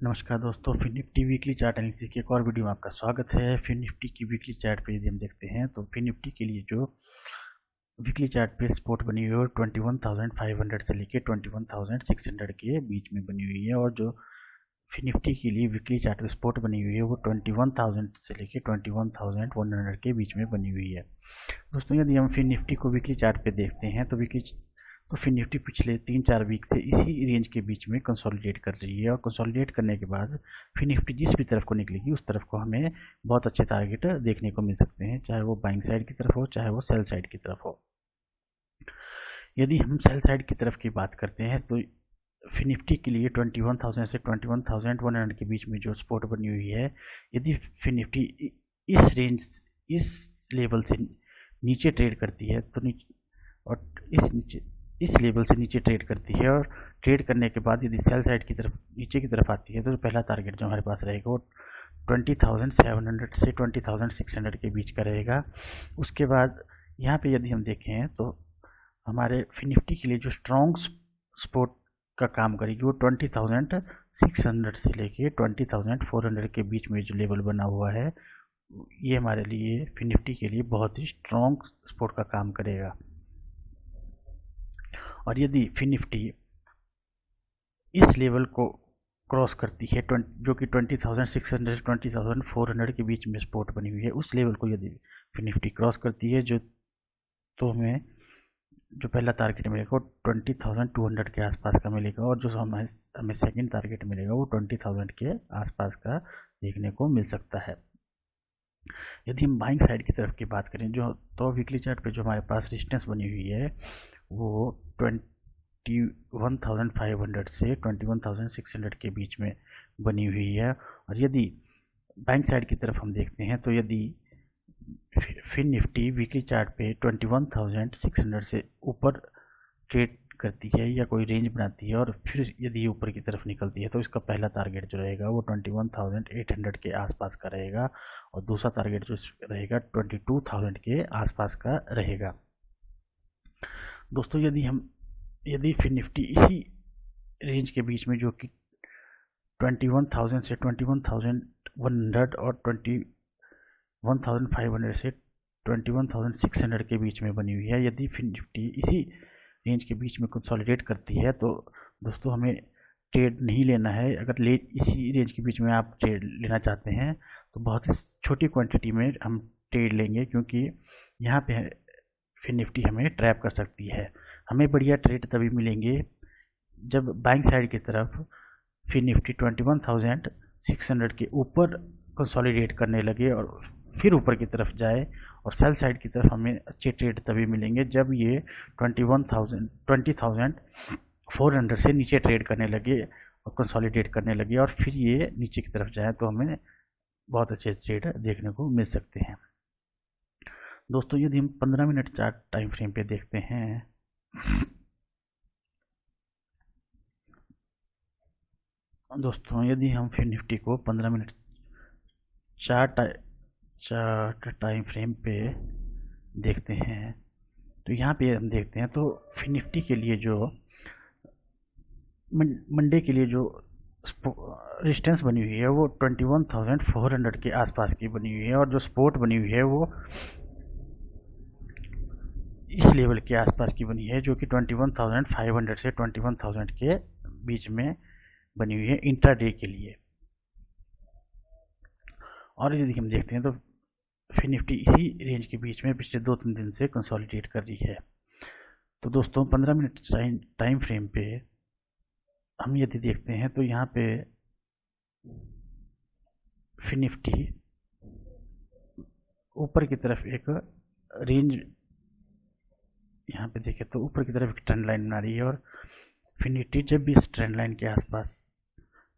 नमस्कार दोस्तों, Fin Nifty weekly chart analysis की एक और वीडियो में आपका स्वागत है। फिन निफ्टी की वीकली चार्ट पे यदि हम देखते हैं तो फिन निफ्टी के लिए जो वीकली चार्ट पे सपोर्ट बनी हुई है वो 21,500 से लेके 21,600 के बीच में बनी हुई है, और जो फिन निफ्टी के लिए वीकली चार्ट पे सपोर्ट बनी हुई है वो 21,000 से लेके 21,100 के बीच में बनी हुई है। दोस्तों, यदि हम फिन निफ्टी को वीकली चार्ट पे देखते हैं तो फिन निफ्टी पिछले 3-4 वीक से इसी रेंज के बीच में कंसोलिडेट कर रही है, और कंसोलिडेट करने के बाद फिन निफ्टी जिस भी तरफ को निकलेगी उस तरफ को हमें बहुत अच्छे टारगेट देखने को मिल सकते हैं, चाहे वो बाइंग साइड की तरफ हो चाहे वो सेल साइड की तरफ हो। यदि हम सेल साइड की तरफ की बात करते हैं तो फिन निफ्टी के लिए 21,000 से 21,100 के बीच में जो सपोर्ट बनी हुई है, यदि फिन निफ्टी इस लेवल से नीचे ट्रेड करती है तो इस लेवल से नीचे ट्रेड करती है, और ट्रेड करने के बाद यदि सेल साइड की तरफ नीचे की तरफ आती है तो पहला टारगेट जो हमारे पास रहेगा वो 20,700 से 20,600 के बीच का रहेगा। उसके बाद यहाँ पे यदि हम देखें तो हमारे फिन निफ्टी के लिए जो स्ट्रॉन्ग सपोर्ट का काम करेगी वो 20,600 से लेके 20,400 के बीच में जो लेवल बना हुआ है, ये हमारे लिए फिन निफ्टी के लिए बहुत ही स्ट्रॉन्ग सपोर्ट का काम करेगा। और यदि फिन निफ्टी इस लेवल को क्रॉस करती है जो कि 20,600 से 20,400 के बीच में सपोर्ट बनी हुई है, उस लेवल को यदि फिन निफ्टी क्रॉस करती है तो हमें जो पहला टारगेट मिलेगा वो 20,200 के आसपास का मिलेगा, और जो हमें सेकंड टारगेट मिलेगा वो 20,000 के आसपास का देखने को मिल सकता है। यदि हम बाइंग साइड की तरफ की बात करें तो वीकली चार्ट पे जो हमारे पास रेजिस्टेंस बनी हुई है वो 21,500 से 21,600 के बीच में बनी हुई है। और यदि बाइंग साइड की तरफ हम देखते हैं तो यदि फिन निफ्टी वीकली चार्ट पे 21,600 से ऊपर ट्रेड करती है या कोई रेंज बनाती है और फिर यदि ऊपर की तरफ निकलती है तो इसका पहला टारगेट जो रहेगा वो 21,800 के आसपास का रहेगा, और दूसरा टारगेट जो रहेगा 22,000 के आसपास का रहेगा। दोस्तों, यदि फिन निफ्टी इसी रेंज के बीच में जो कि 21,000 से 21,100 और 21,500 से 21,600 के बीच में बनी हुई है, यदि फिन निफ्टी इसी रेंज के बीच में कंसोलिडेट करती है तो दोस्तों हमें ट्रेड नहीं लेना है। अगर इसी रेंज के बीच में आप ट्रेड लेना चाहते हैं तो बहुत ही छोटी क्वांटिटी में हम ट्रेड लेंगे, क्योंकि यहाँ पे फिन निफ्टी हमें ट्रैप कर सकती है। हमें बढ़िया ट्रेड तभी मिलेंगे जब बाइंग साइड की तरफ फिन निफ्टी 21,600 के ऊपर कंसोलिडेट करने लगे और फिर ऊपर की तरफ जाए, और सेल साइड की तरफ हमें अच्छे ट्रेड तभी मिलेंगे जब ये 20,400 से नीचे ट्रेड करने लगे और कंसोलिडेट करने लगे और फिर ये नीचे की तरफ जाए, तो हमें बहुत अच्छे ट्रेड देखने को मिल सकते हैं। दोस्तों, यदि हम 15 मिनट चार्ट टाइम फ्रेम पे देखते हैं दोस्तों, यदि हम फिर निफ्टी को 15 मिनट चार्ट टाइम फ्रेम पे देखते हैं तो यहाँ पे हम देखते हैं तो फिन निफ्टी के लिए जो मंडे के लिए जो रेजिस्टेंस बनी हुई है वो 21,400 के आसपास की बनी हुई है, और जो सपोर्ट बनी हुई है वो इस लेवल के आसपास की बनी है जो कि 21,500 से 21,000 के बीच में बनी हुई है इंट्राडे के लिए। और यदि हम देखते हैं तो फिन निफ्टी इसी रेंज के बीच में पिछले 2-3 दिन से कंसोलिडेट कर रही है। तो दोस्तों, 15 मिनट टाइम फ्रेम पे हम यदि देखते हैं तो यहाँ पे फिन निफ्टी ऊपर की तरफ एक रेंज, यहाँ पे देखें तो ऊपर की तरफ एक ट्रेंड लाइन बना रही है, और फिन निफ्टी जब भी इस ट्रेंड लाइन के आसपास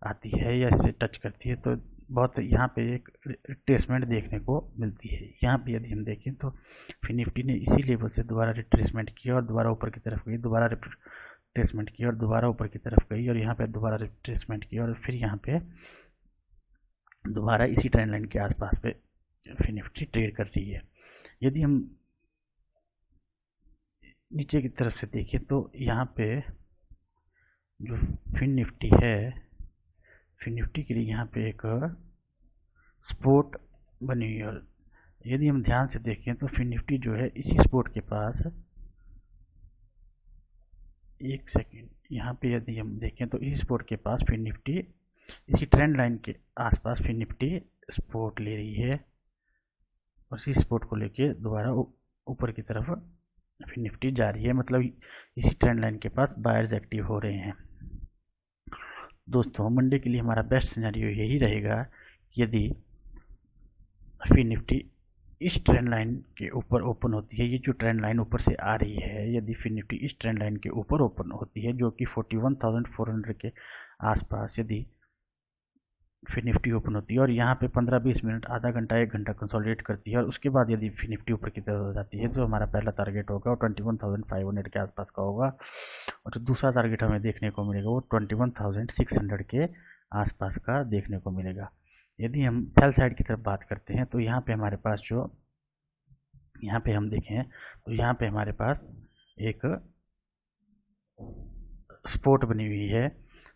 आती है या इसे टच करती है तो बहुत यहाँ पे एक रिट्रेसमेंट देखने को मिलती है। यहाँ पे यदि हम देखें तो फिन निफ्टी ने इसी लेवल से दोबारा रिट्रेसमेंट किया और दोबारा ऊपर की तरफ गई, दोबारा रिट्रेसमेंट किया और दोबारा ऊपर की तरफ गई, और यहाँ पे दोबारा रिट्रेसमेंट किया और फिर यहाँ पे दोबारा इसी ट्रेंड लाइन के आसपास पे फिन निफ्टी ट्रेड कर रही है। यदि हम नीचे की तरफ से देखें तो यहाँ पे जो फिन निफ्टी है, फिन निफ्टी के लिए यहाँ पे एक सपोर्ट बनी हुई है। और यदि हम ध्यान से देखें तो फिन निफ्टी जो है इसी सपोर्ट के पास, एक सेकेंड, यहाँ पे यदि हम देखें तो इसी सपोर्ट के पास फिन निफ्टी इसी ट्रेंड लाइन के आसपास फिन निफ्टी सपोर्ट ले रही है और इसी सपोर्ट को लेके दोबारा ऊपर की तरफ फिन निफ्टी जा रही है। मतलब इसी ट्रेंड लाइन के पास बायर्स एक्टिव हो रहे हैं। दोस्तों मंडे के लिए हमारा बेस्ट सिनेरियो यही रहेगा कि यदि फिन निफ्टी इस ट्रेंड लाइन के ऊपर ओपन होती है, ये जो ट्रेंड लाइन ऊपर से आ रही है, यदि फिन निफ्टी इस ट्रेंड लाइन के ऊपर ओपन होती है जो कि 41,400 के आसपास यदि फिन निफ्टी ओपन होती है और यहाँ पे 15-20 मिनट, आधा घंटा, 1 घंटा कंसोलिडेट करती है और उसके बाद यदि फिन निफ्टी ऊपर की तरफ हो जाती है, जो हमारा पहला टारगेट होगा वो 21,500 के आसपास का होगा और जो दूसरा टारगेट हमें देखने को मिलेगा वो 21,600 के आसपास का देखने को मिलेगा। यदि हम सेल साइड की तरफ बात करते हैं तो यहाँ पे हमारे पास जो, यहाँ पे हम देखें तो यहाँ पे हमारे पास एक सपोर्ट बनी हुई है।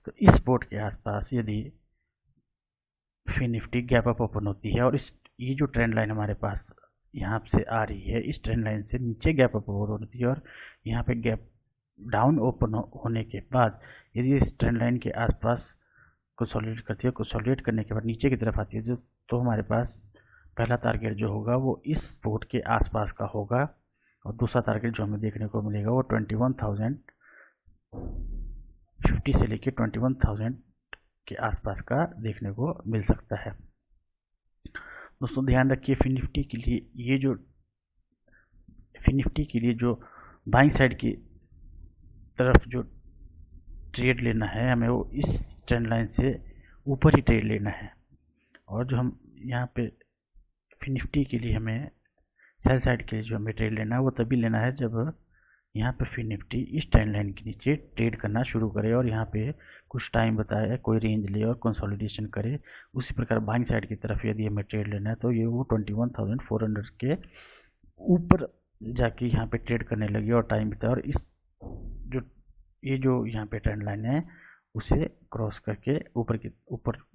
तो इस सपोर्ट के आसपास यदि Fin Nifty gap up open होती है और ये जो ट्रेंड लाइन हमारे पास यहाँ से आ रही है, इस ट्रेंड लाइन से नीचे गैप अप ओपन होती है और यहाँ पे गैप डाउन ओपन होने के बाद यदि इस ट्रेंड लाइन के आसपास कंसोलिडेट करती है, कंसोलिडेट करने के बाद नीचे की तरफ आती है जो, तो हमारे पास पहला टारगेट जो होगा वो इस सपोर्ट के आसपास का होगा और दूसरा टारगेट जो हमें देखने को मिलेगा वो 21,050 से लेकर 21,000 के आसपास का देखने को मिल सकता है। दोस्तों ध्यान रखिए, फिन निफ्टी के लिए जो बाइंग साइड की तरफ जो ट्रेड लेना है हमें वो इस ट्रेंड लाइन से ऊपर ही ट्रेड लेना है। और जो हम यहाँ पे फिन निफ्टी के लिए हमें सेल साइड के लिए जो हमें ट्रेड लेना है वो तभी लेना है जब यहाँ पे फिन निफ्टी इस ट्रेंड लाइन के नीचे ट्रेड करना शुरू करे और यहाँ पे कुछ टाइम बताए, कोई रेंज ले और कंसोलिडेशन करे। उसी प्रकार बाइंग साइड की तरफ यदि हमें ट्रेड लेना है तो ये वो 21,400 के ऊपर जाके यहाँ पे ट्रेड करने लगी और टाइम बताए और इस जो यहाँ पे ट्रेंड लाइन है उसे क्रॉस करके ऊपर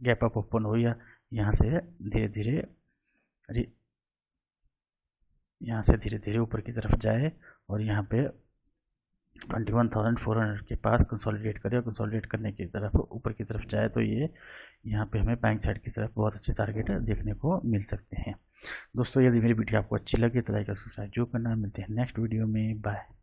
गैप अप ओपन हो या यहाँ से धीरे धीरे ऊपर की तरफ जाए और यहाँ पे 21,400 के पास कंसोलिडेट करे और कंसोलिडेट करने की तरफ ऊपर की तरफ जाए तो ये यहाँ पे हमें बैंक साइड की तरफ बहुत अच्छे टारगेट देखने को मिल सकते हैं। दोस्तों यदि मेरी वीडियो आपको अच्छी लगी तो लाइक और सब्सक्राइब जरूर करना। मिलते हैं नेक्स्ट वीडियो में। बाय।